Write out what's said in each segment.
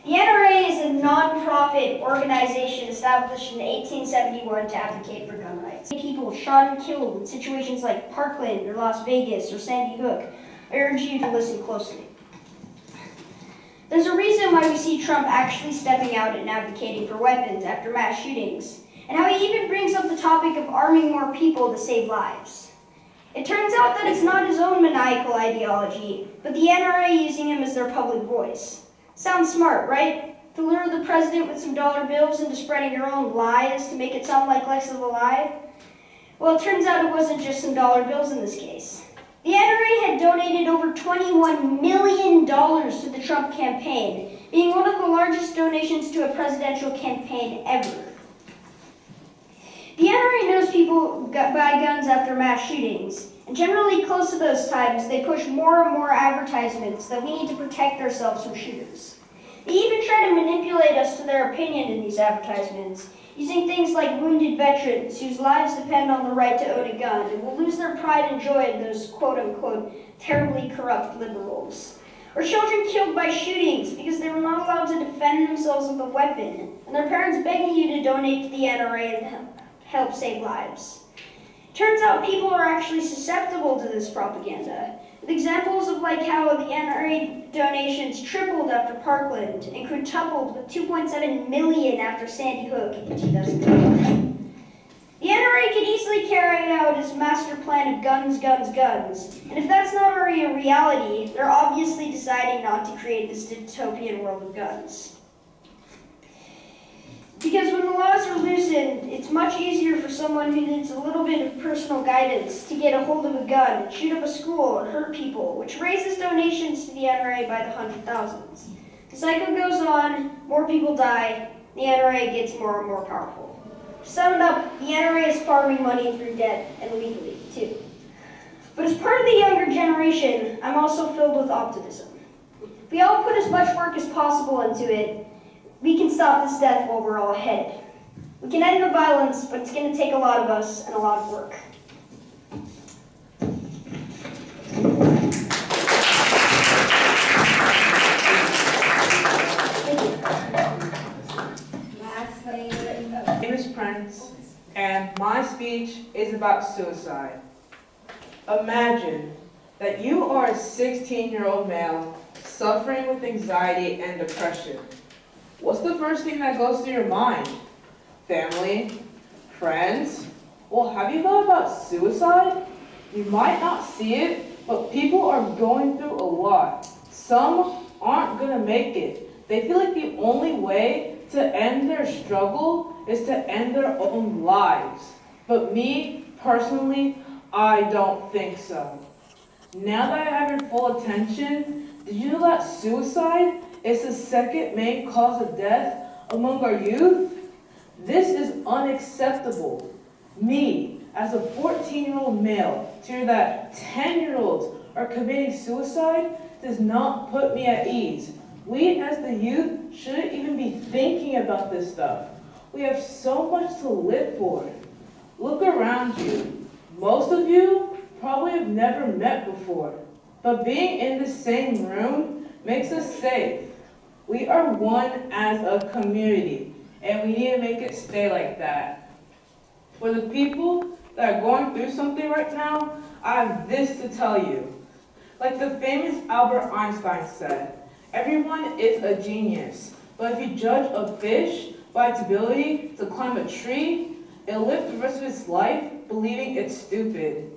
The NRA is a non-profit organization established in 1871 to advocate for gun rights. People shot and killed in situations like Parkland or Las Vegas or Sandy Hook. I urge you to listen closely. There's a reason why we see Trump actually stepping out and advocating for weapons after mass shootings, and how he even brings up the topic of arming more people to save lives. It turns out that it's not his own maniacal ideology, but the NRA using him as their public voice. Sounds smart, right? To lure the president with some dollar bills into spreading your own lies to make it sound like less of a lie? Well, it turns out it wasn't just some dollar bills in this case. The NRA had donated over $21 million to the Trump campaign, being one of the largest donations to a presidential campaign ever. The NRA knows people buy guns after mass shootings, and generally close to those times, they push more and more advertisements that we need to protect ourselves from shooters. They even try to manipulate us to their opinion in these advertisements, using things like wounded veterans whose lives depend on the right to own a gun and will lose their pride and joy in those quote-unquote terribly corrupt liberals. Or children killed by shootings because they were not allowed to defend themselves with a weapon, and their parents begging you to donate to the NRA and help save lives. Turns out people are actually susceptible to this propaganda, with examples of like how the NRA donations tripled after Parkland and quintupled with $2.7 million after Sandy Hook in 2012. The NRA could easily carry out its master plan of guns, guns, guns, and if that's not already a reality, they're obviously deciding not to create this dystopian world of guns. Because when the laws are loosened, it's much easier for someone who needs a little bit of personal guidance to get a hold of a gun and shoot up a school or hurt people, which raises donations to the NRA by the hundred thousands. The cycle goes on, more people die, the NRA gets more and more powerful. To sum it up, the NRA is farming money through debt and legally, too. But as part of the younger generation, I'm also filled with optimism. If we all put as much work as possible into it, we can stop this death while we're all ahead. We can end the violence, but it's going to take a lot of us and a lot of work. My name is Prince, and my speech is about suicide. Imagine that you are a 16-year-old male suffering with anxiety and depression. What's the first thing that goes through your mind? Family? Friends? Well, have you thought about suicide? You might not see it, but people are going through a lot. Some aren't gonna make it. They feel like the only way to end their struggle is to end their own lives. But me, personally, I don't think so. Now that I have your full attention, did you know that suicide is the second main cause of death among our youth? This is unacceptable. Me, as a 14-year-old male, to hear that 10-year-olds are committing suicide does not put me at ease. We as the youth shouldn't even be thinking about this stuff. We have so much to live for. Look around you. Most of you probably have never met before, but being in the same room makes us safe. We are one as a community, and we need to make it stay like that. For the people that are going through something right now, I have this to tell you. Like the famous Albert Einstein said, everyone is a genius, but if you judge a fish by its ability to climb a tree, it'll live the rest of its life believing it's stupid.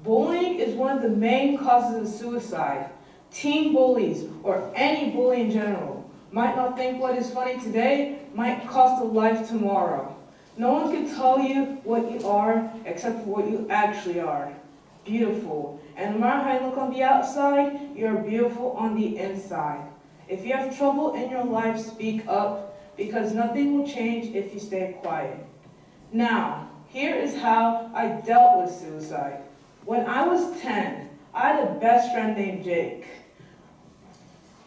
Bullying is one of the main causes of suicide. Teen bullies, or any bully in general, might not think what is funny today might cost a life tomorrow. No one can tell you what you are except for what you actually are. Beautiful. And no matter how you look on the outside, you're beautiful on the inside. If you have trouble in your life, speak up, because nothing will change if you stay quiet. Now, here is how I dealt with suicide. When I was 10, I had a best friend named Jake.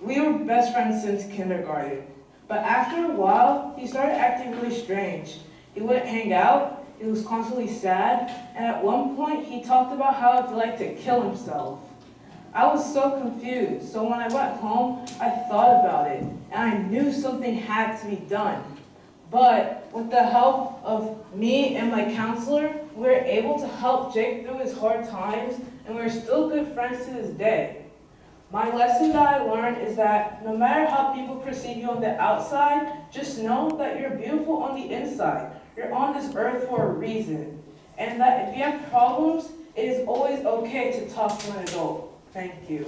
We were best friends since kindergarten, but after a while, he started acting really strange. He wouldn't hang out, he was constantly sad, and at one point, he talked about how he'd like to kill himself. I was so confused. So when I went home, I thought about it, and I knew something had to be done. But with the help of me and my counselor, we were able to help Jake through his hard times, and we're still good friends to this day. My lesson that I learned is that no matter how people perceive you on the outside, just know that you're beautiful on the inside. You're on this earth for a reason. And that if you have problems, it is always okay to talk to an adult. Thank you.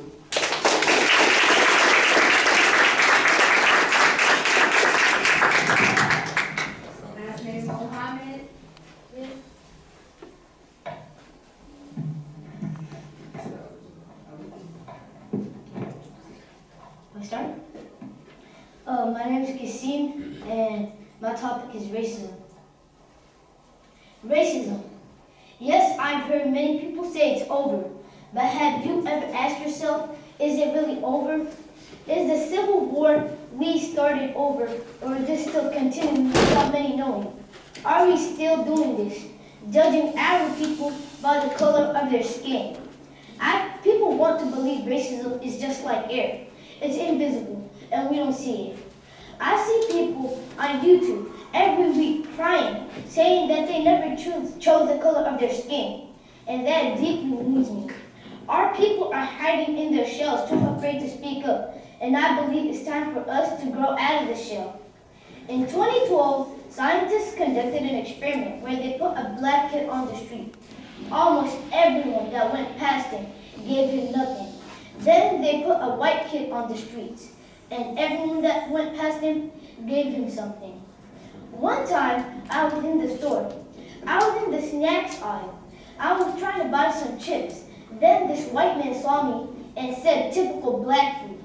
Last name Mohammed. I start? My name is Kasim, and my topic is racism. Racism. Yes, I've heard many people say it's over, but have you ever asked yourself, is it really over? Is the Civil War we started over, or is this still continuing without many knowing? Are we still doing this, judging our people by the color of their skin? People want to believe racism is just like air. It's invisible, and we don't see it. I see people on YouTube every week crying, saying that they never chose the color of their skin, and that deeply wounds me. Our people are hiding in their shells, too afraid to speak up, and I believe it's time for us to grow out of the shell. In 2012, scientists conducted an experiment where they put a black kid on the street. Almost everyone that went past him gave him nothing. Then they put a white kid on the streets, and everyone that went past him gave him something. One time, I was in the store. I was in the snacks aisle. I was trying to buy some chips. Then this white man saw me and said typical black food.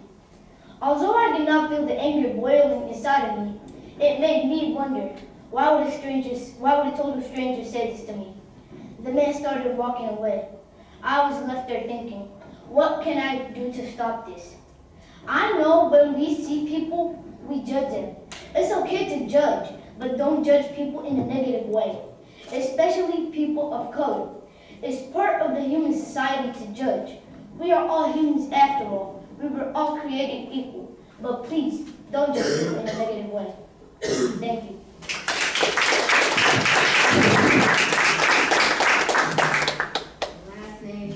Although I did not feel the anger boiling inside of me, it made me wonder, why would a total stranger say this to me? The man started walking away. I was left there thinking, what can I do to stop this? I know when we see people, we judge them. It's okay to judge, but don't judge people in a negative way, especially people of color. It's part of the human society to judge. We are all humans after all. We were all created equal. But please, don't judge people in a negative way. Thank you. Last name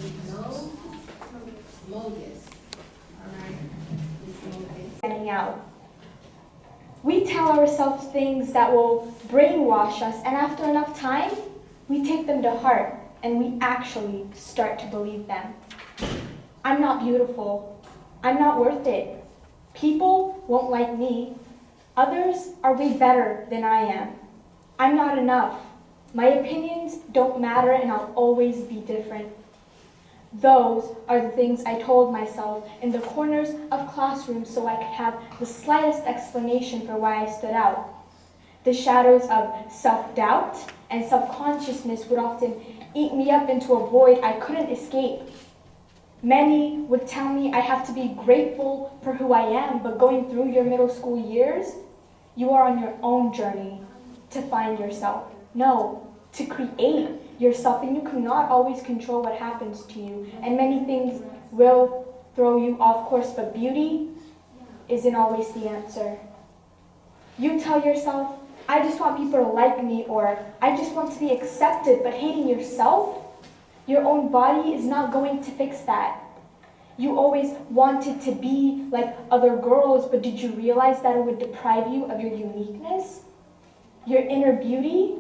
Mogus. All right, Ms. Mogus. Standing out. We tell ourselves things that will brainwash us, and after enough time, we take them to heart and we actually start to believe them. I'm not beautiful. I'm not worth it. People won't like me. Others are way better than I am. I'm not enough. My opinions don't matter, and I'll always be different. Those are the things I told myself in the corners of classrooms so I could have the slightest explanation for why I stood out. The shadows of self-doubt and self-consciousness would often eat me up into a void I couldn't escape. Many would tell me I have to be grateful for who I am, but going through your middle school years, you are on your own journey to find yourself. No, to create yourself, and you cannot always control what happens to you, and many things will throw you off course, but beauty isn't always the answer. You tell yourself, I just want people to like me, or I just want to be accepted, but hating yourself, your own body is not going to fix that. You always wanted to be like other girls, but did you realize that it would deprive you of your uniqueness, your inner beauty?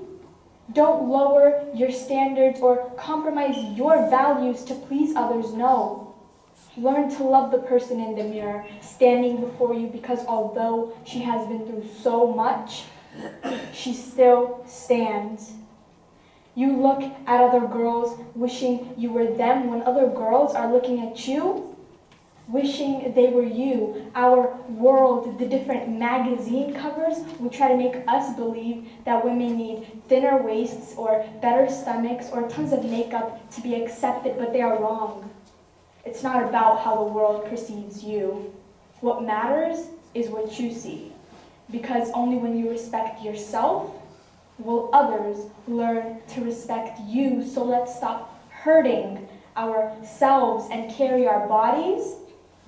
Don't lower your standards or compromise your values to please others, no. Learn to love the person in the mirror standing before you, because although she has been through so much, she still stands. You look at other girls wishing you were them when other girls are looking at you wishing they were you. Our world, the different magazine covers, will try to make us believe that women need thinner waists or better stomachs or tons of makeup to be accepted, but they are wrong. It's not about how the world perceives you. What matters is what you see, because only when you respect yourself will others learn to respect you. So let's stop hurting ourselves and carry our bodies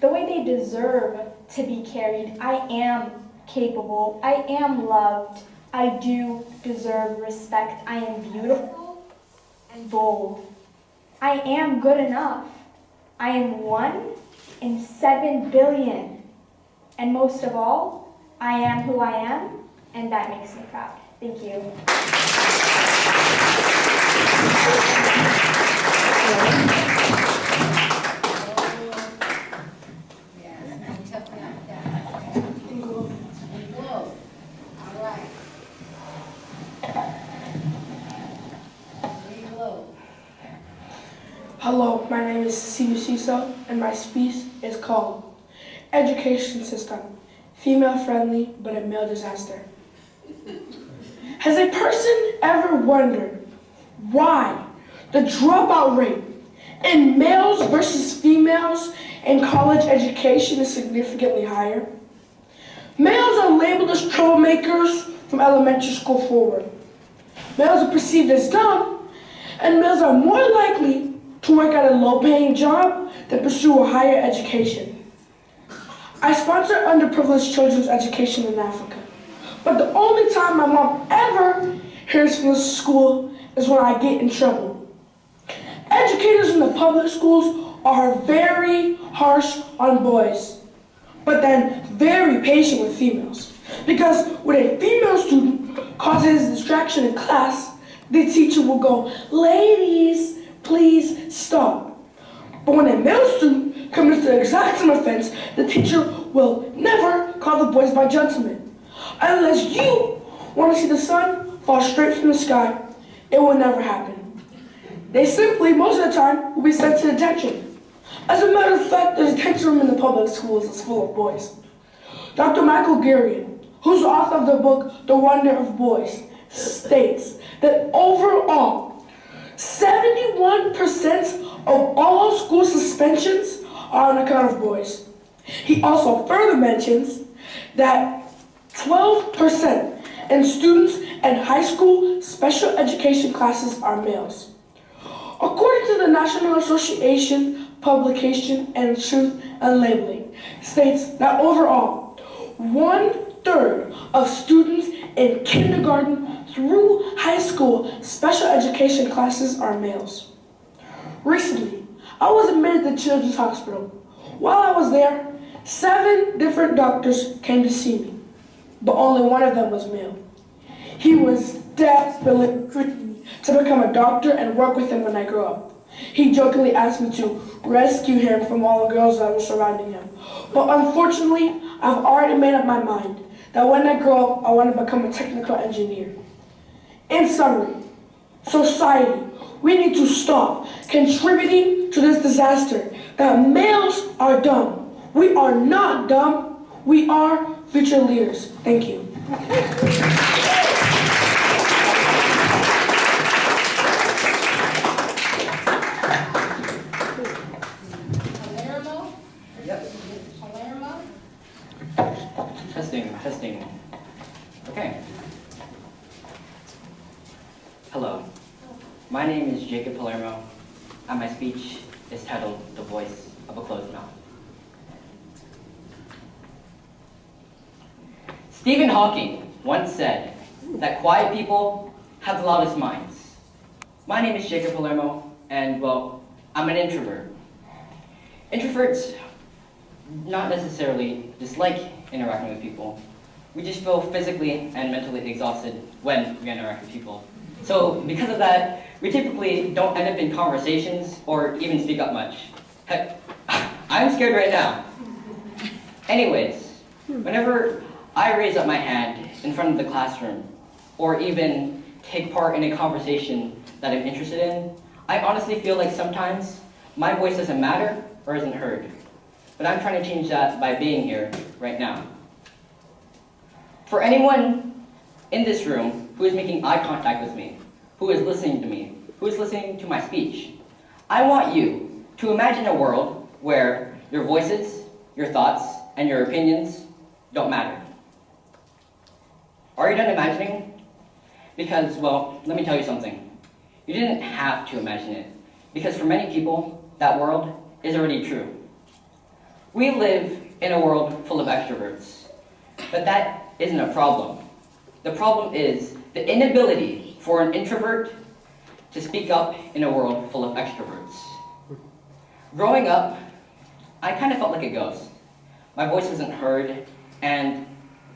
the way they deserve to be carried. I am capable. I am loved. I do deserve respect. I am beautiful and bold. I am good enough. I am 1 in 7 billion. And most of all, I am who I am, and that makes me proud. Thank you. Hello, my name is Sibu Siso, and my speech is called Education System, Female Friendly but a Male Disaster. Has a person ever wondered why the dropout rate in males versus females in college education is significantly higher? Males are labeled as troublemakers from elementary school forward. Males are perceived as dumb, and males are more likely to work at a low-paying job than pursue a higher education. I sponsor underprivileged children's education in Africa, but the only time my mom ever hears from the school is when I get in trouble. Educators in the public schools are very harsh on boys, but then very patient with females. Because when a female student causes distraction in class, the teacher will go, "Ladies, please stop." But when a male student commits the exact same offense, the teacher will never call the boys by gentlemen. Unless you want to see the sun fall straight from the sky, it will never happen. They simply, most of the time, will be sent to detention. As a matter of fact, the detention room in the public schools is full of boys. Dr. Michael Gurian, who's the author of the book The Wonder of Boys, states that overall, 71% of all school suspensions are on account of boys. He also further mentions that 12% in students in high school special education classes are males. According to the National Association Publication and Truth and Labeling, states that overall, 1/3 of students in kindergarten through high school special education classes are males. Recently, I was admitted to Children's Hospital. While I was there, 7 different doctors came to see me, but only one of them was male. He was desperately recruiting me to become a doctor and work with him when I grow up. He jokingly asked me to rescue him from all the girls that were surrounding him. But unfortunately, I've already made up my mind that when I grow up, I want to become a technical engineer. In summary, society, we need to stop contributing to this disaster that males are dumb. We are not dumb. We are future leaders. Thank you. Palermo? Yep. Palermo? Testing. Okay. Hello. My name is Jacob Palermo, and my speech is titled The Voice of a Closed Mouth. Stephen Hawking once said that quiet people have the loudest minds. My name is Jacob Palermo, and well, I'm an introvert. Introverts not necessarily dislike interacting with people. We just feel physically and mentally exhausted when we interact with people. So because of that, we typically don't end up in conversations or even speak up much. Heck, I'm scared right now. Anyways, whenever I raise up my hand in front of the classroom or even take part in a conversation that I'm interested in, I honestly feel like sometimes my voice doesn't matter or isn't heard. But I'm trying to change that by being here right now. For anyone in this room who is making eye contact with me, who is listening to me, who is listening to my speech, I want you to imagine a world where your voices, your thoughts, and your opinions don't matter. Are you done imagining? Because, well, let me tell you something. You didn't have to imagine it. Because for many people, that world is already true. We live in a world full of extroverts, but that isn't a problem. The problem is the inability for an introvert to speak up in a world full of extroverts. Growing up, I kind of felt like a ghost. My voice wasn't heard, and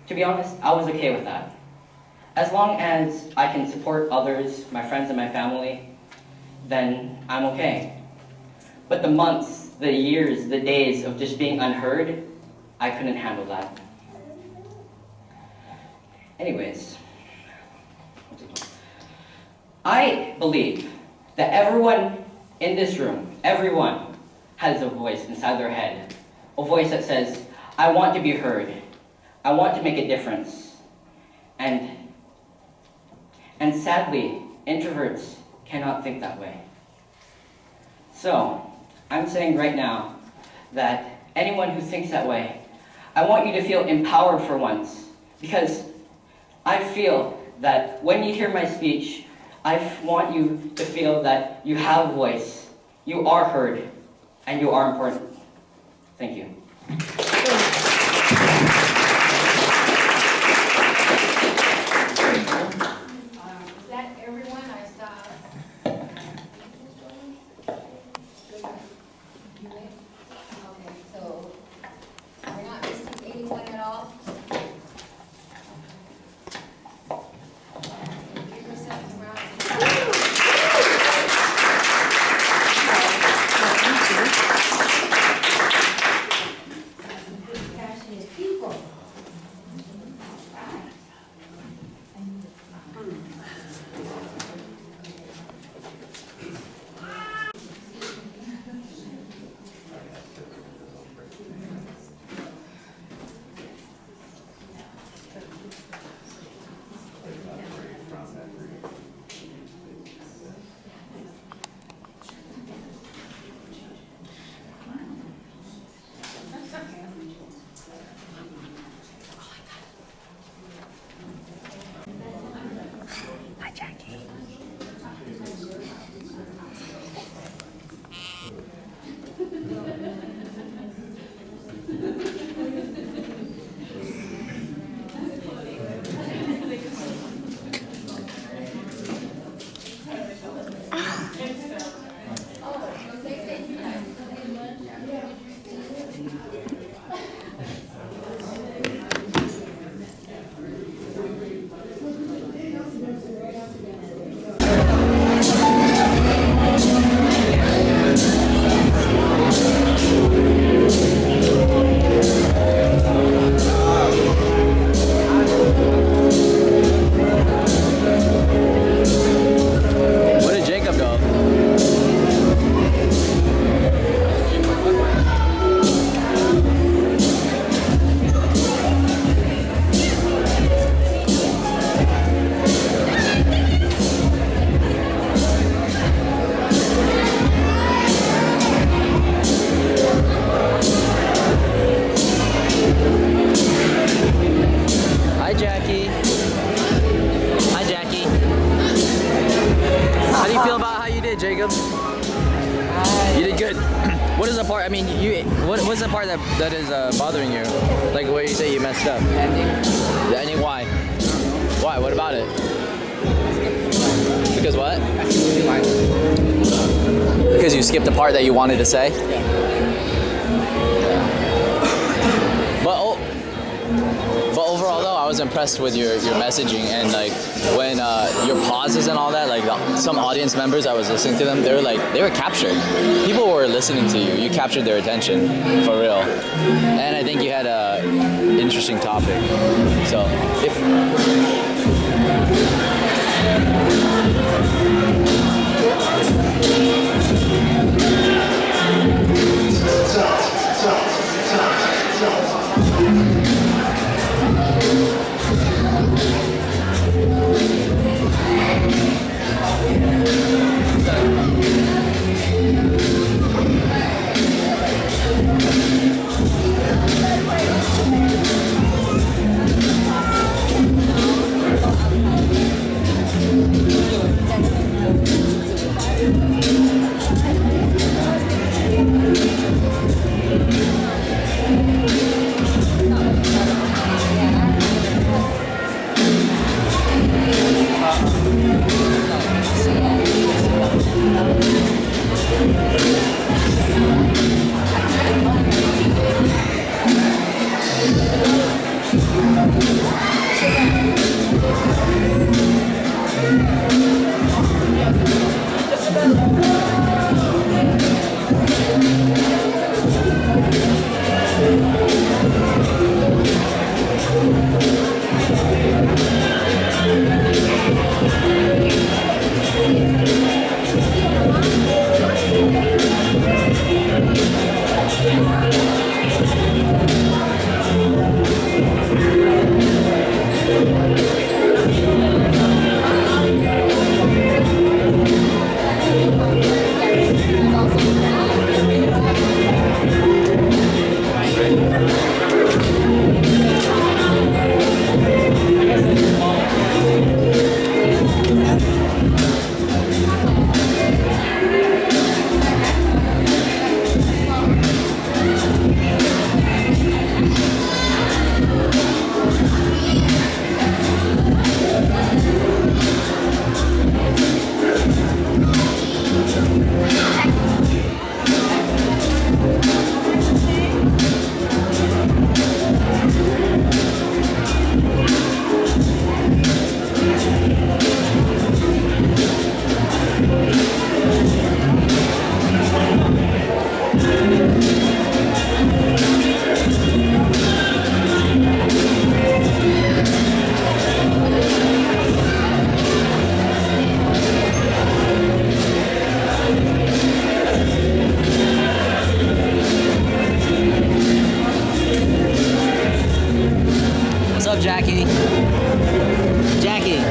to be honest, I was okay with that. As long as I can support others, my friends and my family, then I'm okay. But the months, the years, the days of just being unheard, I couldn't handle that. Anyways, I believe that everyone in this room, everyone, has a voice inside their head. A voice that says, I want to be heard. I want to make a difference. And sadly, introverts cannot think that way. So, I'm saying right now that anyone who thinks that way, I want you to feel empowered for once. Because I feel that when you hear my speech, I want you to feel that you have a voice, you are heard, and you are important. Thank you. Is that everyone? I saw. Okay, so we're not missing anyone at all? Give yourselves a round of applause. Passionate people. Jacob? You did good. What is the part? I mean, what's the part that is bothering you? Like where you say you messed up? The ending. Why? Why? What about it? Because what? Because you skipped the part that you wanted to say. But overall though, I was impressed with your messaging, and like when your pauses and all that, like some audience members, I was listening to them, they were captured. People were listening to you. You captured their attention for real. And I think you had a interesting topic. So up, Jackie? Jackie.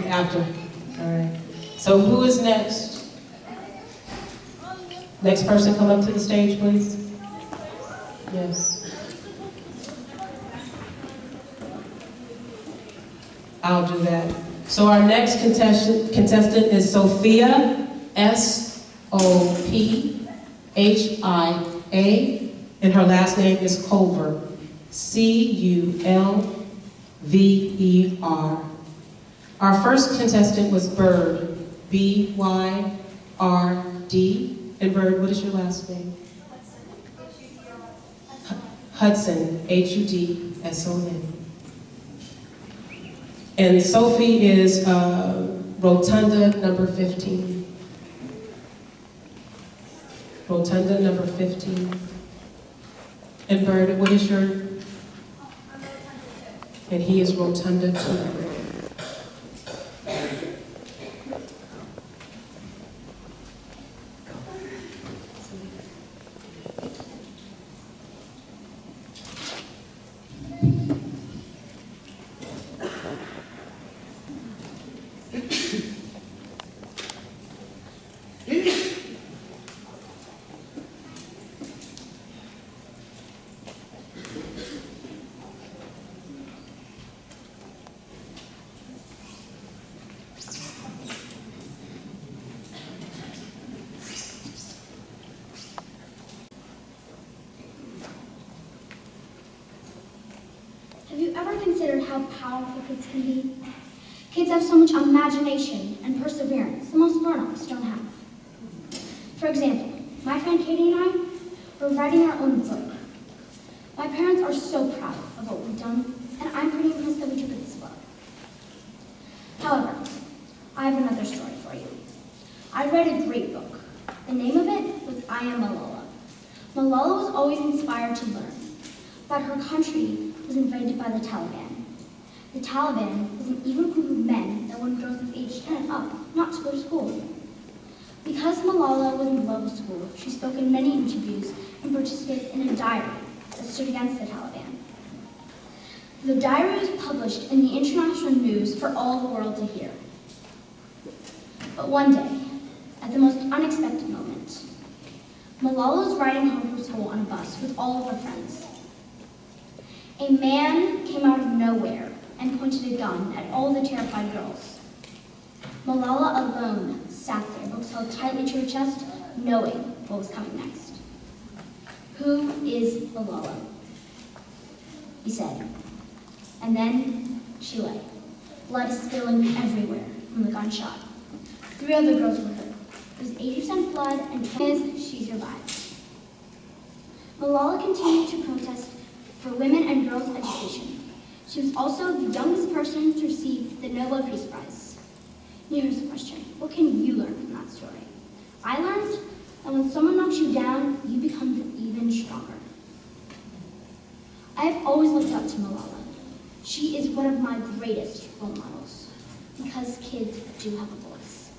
After. All right. So who is next? Next person come up to the stage, please. Yes. I'll do that. So our next contestant is Sophia, S-O-P-H-I-A, and her last name is Culver, C-U-L-V-E-R. Our first contestant was Bird, B-Y-R-D. And Bird, what is your last name? Hudson, H-U-D-S-O-N. And Sophie is Rotunda number 15. Rotunda number 15. And Bird, what is your? And he is Rotunda 2. Have you ever considered how powerful kids can be? Kids have so much imagination and perseverance that most grown-ups don't have. For example, my friend Katie and I were writing our own book. My parents are so proud of what we've done, and I'm pretty impressed that we took it this far. However, I have another story for you. I read a great book. The name of it was I Am Malala. Malala was always inspired to learn, but her country was invaded by the Taliban. The Taliban was an evil group of men that wanted girls of age 10 and up not to go to school. Because Malala was in love with school, she spoke in many interviews and participated in a diary that stood against the Taliban. The diary was published in the international news for all the world to hear. But one day, at the most unexpected moment, Malala was riding home from school on a bus with all of her friends. A man came out of nowhere and pointed a gun at all the terrified girls. Malala alone sat there, books held tightly to her chest, knowing what was coming next. "Who is Malala?" he said. And then she lay, blood spilling everywhere from the gunshot. 3 other girls were hurt. It was 80% blood and 20% she survived. Malala continued to protest for women and girls' education. She was also the youngest person to receive the Nobel Peace Prize. Here's the question: what can you learn from that story? I learned that when someone knocks you down, you become even stronger. I have always looked up to Malala. She is one of my greatest role models because kids do have a voice.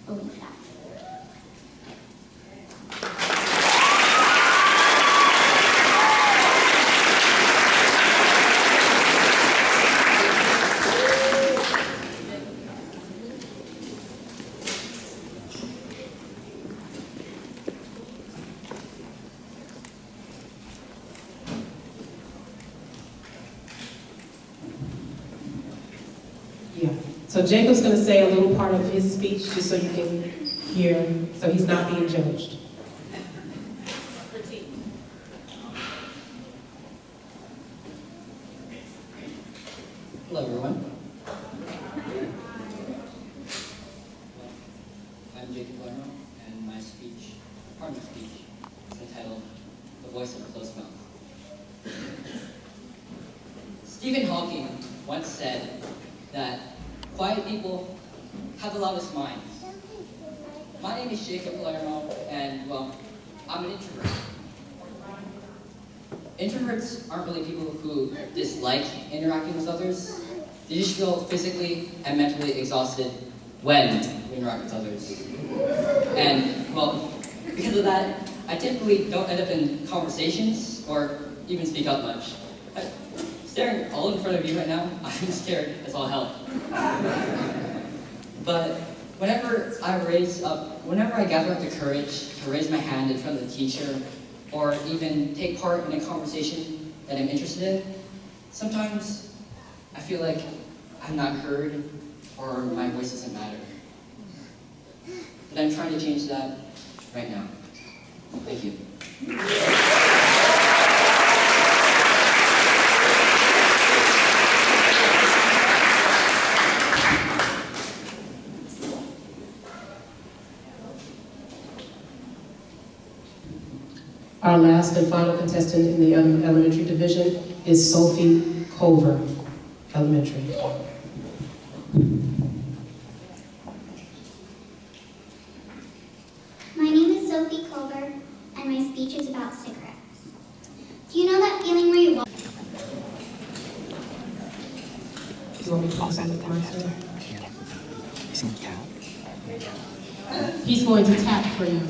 Believe that. Yeah. So Jacob's going to say a little part of his speech just so you can hear, so he's not being judged. Hello, everyone. I'm Jacob Lermo, and my speech, part of my speech, is entitled "The Voice of a Closed Mouth." Stephen Hawking once said that quiet people have the loudest minds. My name is Jacob Lermo, and well, I'm an introvert. Introverts aren't really people who dislike interacting with others. They just feel physically and mentally exhausted when we interact with others. And, well, because of that, I typically don't end up in conversations or even speak up much. Staring all in front of you right now, I'm scared as all hell. But whenever I gather up the courage to raise my hand in front of the teacher, or even take part in a conversation that I'm interested in, sometimes I feel like I'm not heard or my voice doesn't matter. But I'm trying to change that right now. Thank you. Our last and final contestant in the elementary division is Sophie Culver, elementary. My name is Sophie Culver, and my speech is about cigarettes. Do you know that feeling where you walk? Do you want me to pause on the counter? He's going to tap for you.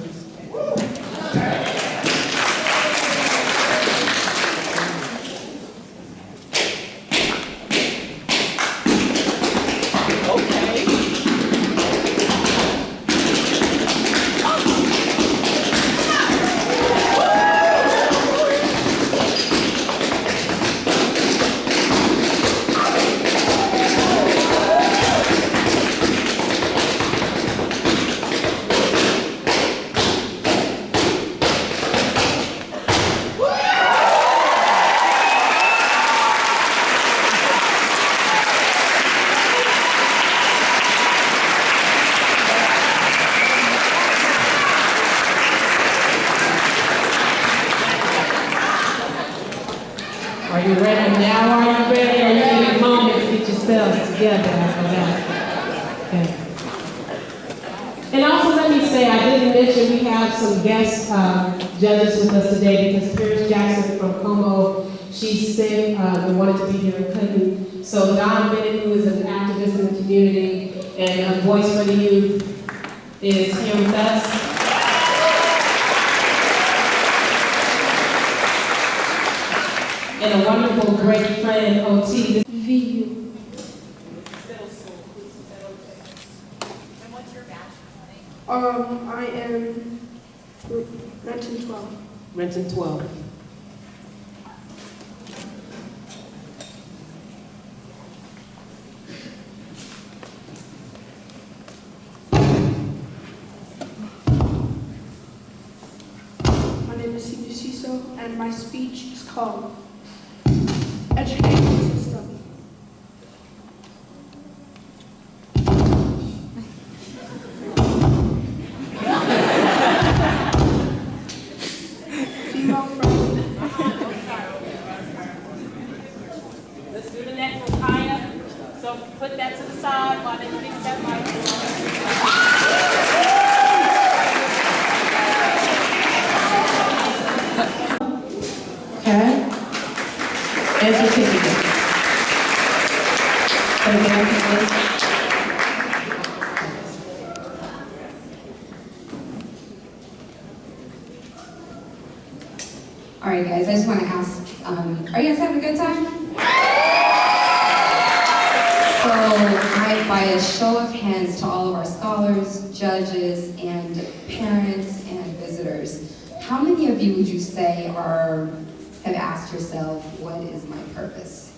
Are you ready now? Are you ready? Or you need a moment to get yourselves together after that? Okay. And also let me say, I didn't mention we have some guest judges with us today because Paris Jackson from Como, she's sick and wanted to be here and couldn't. So Don Bennett, who is an activist in the community and a voice for the youth, is here with us. And a wonderful, great friend, OT. VU. And what's your bachelor's? I am Renton 12. Renton 12. My name is Steve Ciso, and my speech is called Education System. Female friendly. Let's do the next one, Kaya. So put that to the side while they fix that Okay. And certificate. All right, guys, I just want to ask, are you guys having a good time? So, by a show of hands to all of our scholars, judges, and parents and visitors, how many of you would you say have asked yourself, what is my purpose?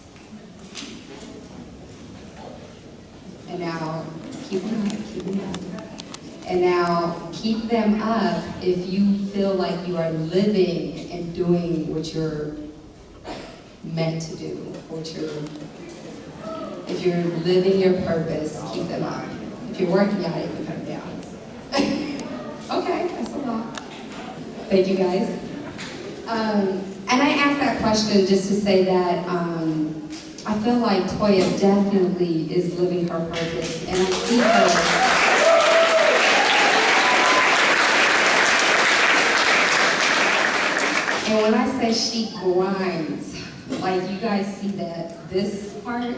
And now keep them up, keep them up. And now keep them up if you feel like you are living and doing what you're meant to do, if you're living your purpose, keep them up. If you're working at it, you can put them down. Okay, that's a lot. Thank you guys. And I asked that question just to say that I feel like Toya definitely is living her purpose, and I see her. And when I say she grinds, like you guys see this part,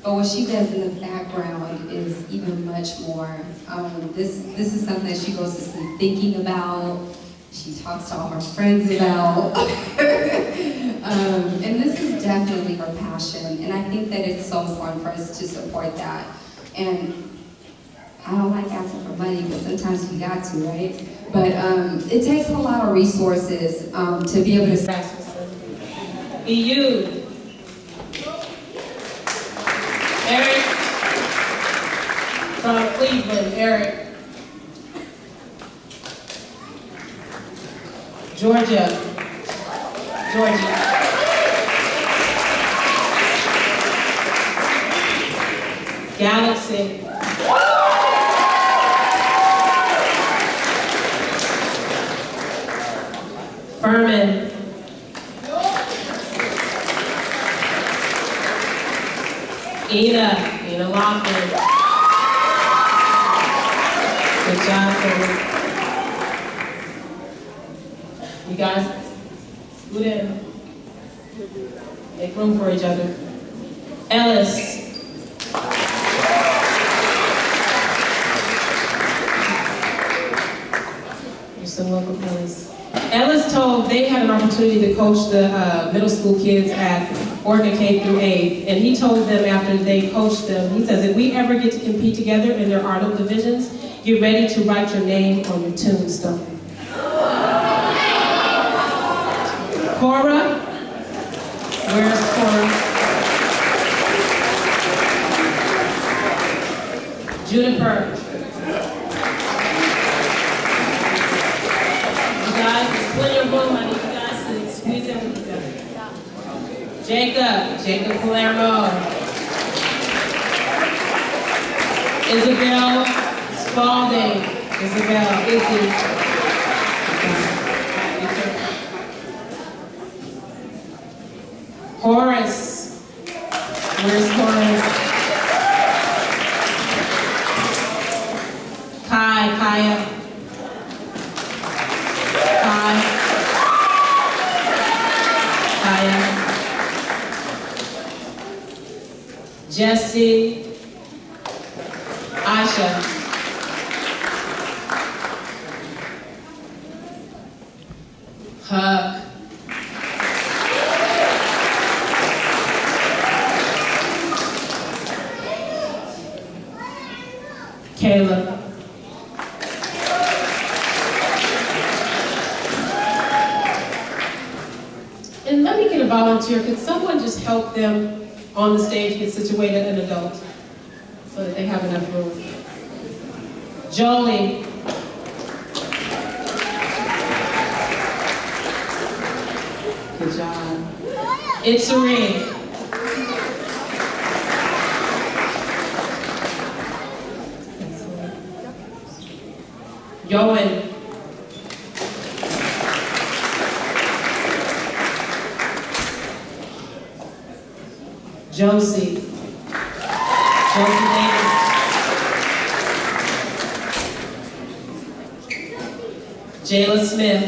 but what she does in the background is even much more. This is something that she goes to sleep thinking about. She talks to all her friends about. And this is definitely her passion. And I think that it's so important for us to support that. And I don't like asking for money, but sometimes you got to, right? But it takes a lot of resources to be able to. EU. Eric from Cleveland, Eric. Georgia. Galaxy. Furman. Ina Loughlin. Good job, Furman. You guys, scoot in. Make room for each other. Ellis. There's some local police. Ellis told they had an opportunity to coach the middle school kids at Oregon K through 8, and he told them after they coached them, he says, if we ever get to compete together in their Arnold divisions, get ready to write your name on your tombstone. Cora, where's Cora? Juniper. You guys, there's plenty of room. I need you guys to squeeze in with each other. Jacob Palermo. Isabel Spalding. Izzy. Horace. Where's Horace? Kaya. Jesse. Aisha. Huck. Caleb. And let me get a volunteer. Could someone just help them on the stage get situated, an adult, so that they have enough room? Jolie. Good job. It's Serene. Yoan. Josie Davis. Jayla Smith.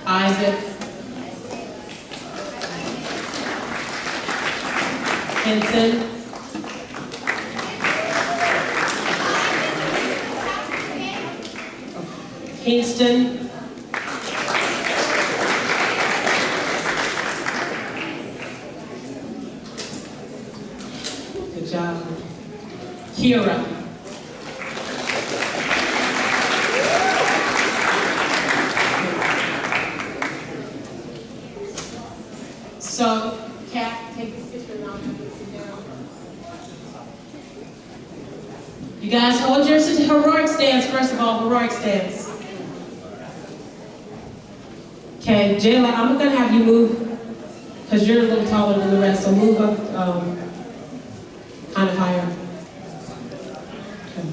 Isaac. Henson. Kingston. Good job. Kira. guys hold your heroic stance, first of all, heroic stance. Okay, Jayla, I'm gonna have you move, because you're a little taller than the rest, so move up kind of higher. Okay.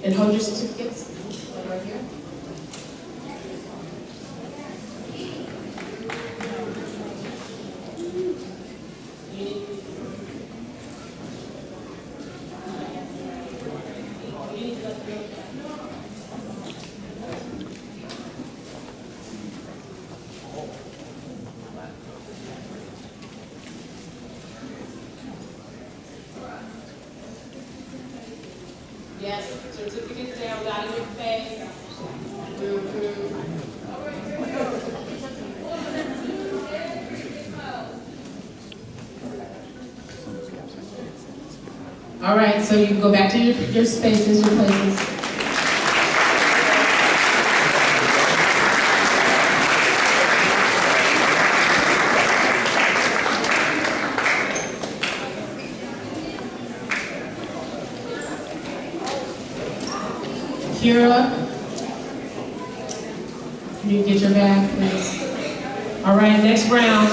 And hold your certificates, like right here. Yes, certificates down, got in your face. All right, so you can go back to your spaces, your places. Kira, can you get your bag, please? All right, next round.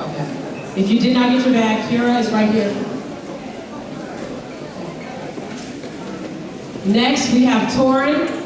Okay. If you did not get your bag, Kira is right here. Next, we have Torin.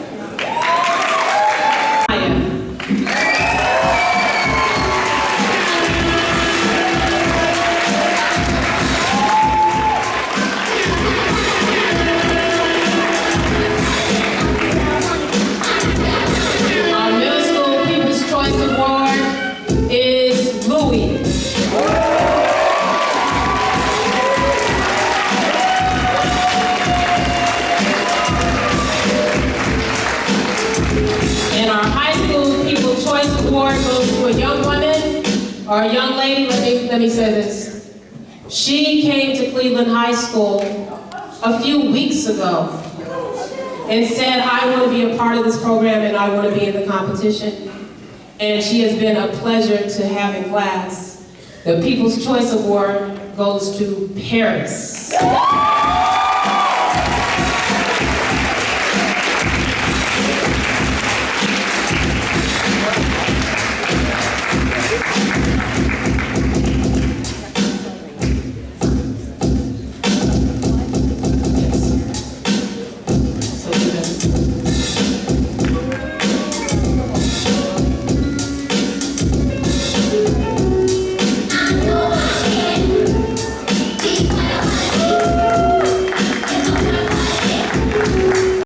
Or a young lady, let me say this. She came to Cleveland High School a few weeks ago and said, I want to be a part of this program and I want to be in the competition. And she has been a pleasure to have in class. The People's Choice Award goes to Paris.